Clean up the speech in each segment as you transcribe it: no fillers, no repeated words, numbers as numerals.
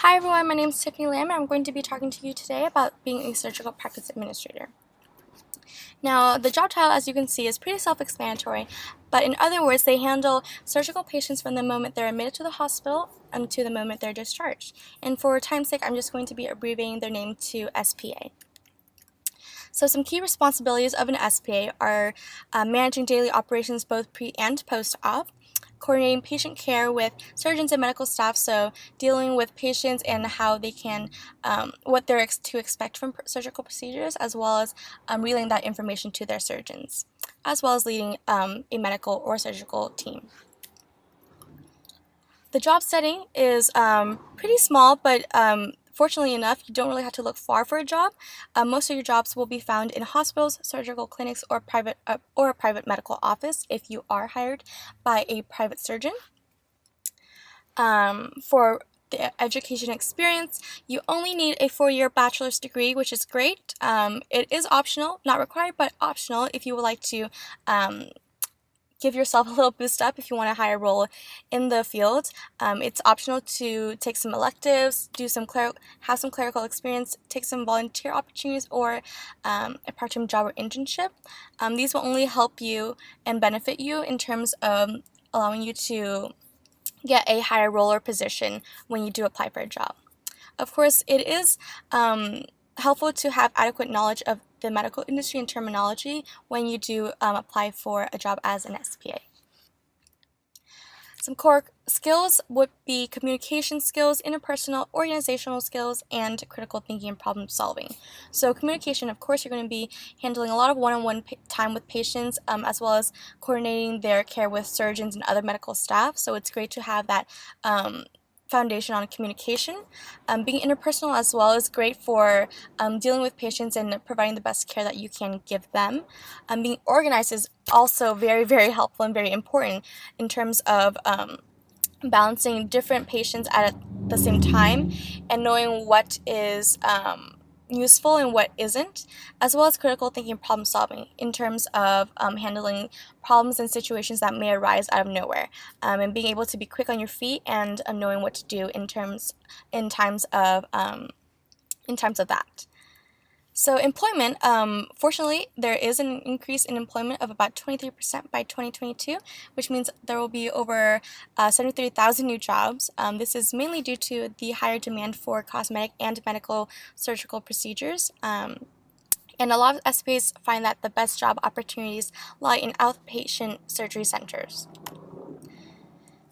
Hi everyone, my name is Tiffany Lam and I'm going to be talking to you today about being a surgical practice administrator. Now, the job title, as you can see, is pretty self-explanatory, but in other words, they handle surgical patients from the moment they're admitted to the hospital to the moment they're discharged. And for time's sake, I'm just going to be abbreviating their name to SPA. So some key responsibilities of an SPA are managing daily operations both pre and post-op, coordinating patient care with surgeons and medical staff, so dealing with patients and how they can, what they're to expect from surgical procedures, as well as relaying that information to their surgeons, as well as leading a medical or surgical team. The job setting is pretty small, but fortunately enough, you don't really have to look far for a job. Most of your jobs will be found in hospitals, surgical clinics, or a private medical office if you are hired by a private surgeon. For the education experience, you only need a 4-year bachelor's degree, which is great. It is optional, not required, but optional if you would like to give yourself a little boost up if you want a higher role in the field. It's optional to take some electives, have some clerical experience, take some volunteer opportunities, or a part-time job or internship. These will only help you and benefit you in terms of allowing you to get a higher role or position when you do apply for a job. Of course, it is helpful to have adequate knowledge of the medical industry and terminology when you do apply for a job as an SPA. Some core skills would be communication skills, interpersonal, organizational skills, and critical thinking and problem solving. So communication, of course, you're going to be handling a lot of one-on-one time with patients, as well as coordinating their care with surgeons and other medical staff. So it's great to have that foundation on communication. Being interpersonal as well is great for dealing with patients and providing the best care that you can give them. Being organized is also very, very helpful and very important in terms of balancing different patients at the same time and knowing what is useful and what isn't, as well as critical thinking and problem solving in terms of handling problems and situations that may arise out of nowhere, and being able to be quick on your feet and knowing what to do in times of that. So employment, fortunately, there is an increase in employment of about 23% by 2022, which means there will be over 73,000 new jobs. This is mainly due to the higher demand for cosmetic and medical surgical procedures. And a lot of SPAs find that the best job opportunities lie in outpatient surgery centers.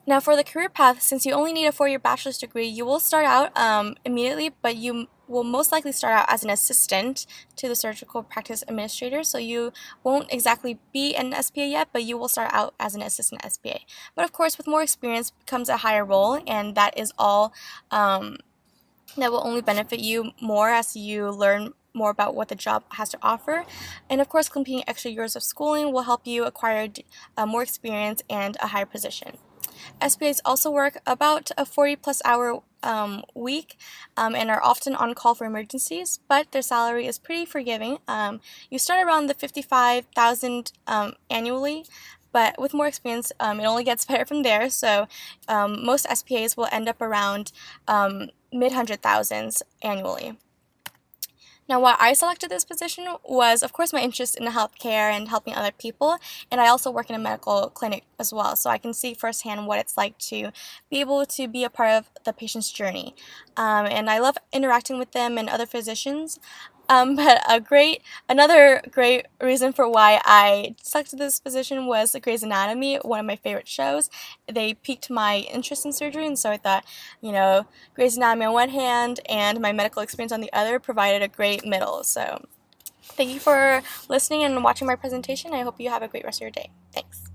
Now for the career path, since you only need a 4-year bachelor's degree, you will start out immediately, but you will most likely start out as an assistant to the surgical practice administrator, so you won't exactly be an SPA yet, but you will start out as an assistant SPA. But of course, with more experience comes a higher role, and that is all that will only benefit you more as you learn more about what the job has to offer. And of course, completing extra years of schooling will help you acquire more experience and a higher position. SPAs also work about a 40-plus hour week and are often on call for emergencies, but their salary is pretty forgiving. You start around the $55,000 annually, but with more experience, it only gets better from there. So most SPAs will end up around mid-hundred thousands annually. Now, why I selected this position was, of course, my interest in healthcare and helping other people, and I also work in a medical clinic as well, so I can see firsthand what it's like to be able to be a part of the patient's journey. And I love interacting with them and other physicians. But another great reason for why I selected this position was Grey's Anatomy, one of my favorite shows. They piqued my interest in surgery, and so I thought, Grey's Anatomy on one hand and my medical experience on the other provided a great middle. So thank you for listening and watching my presentation. I hope you have a great rest of your day. Thanks.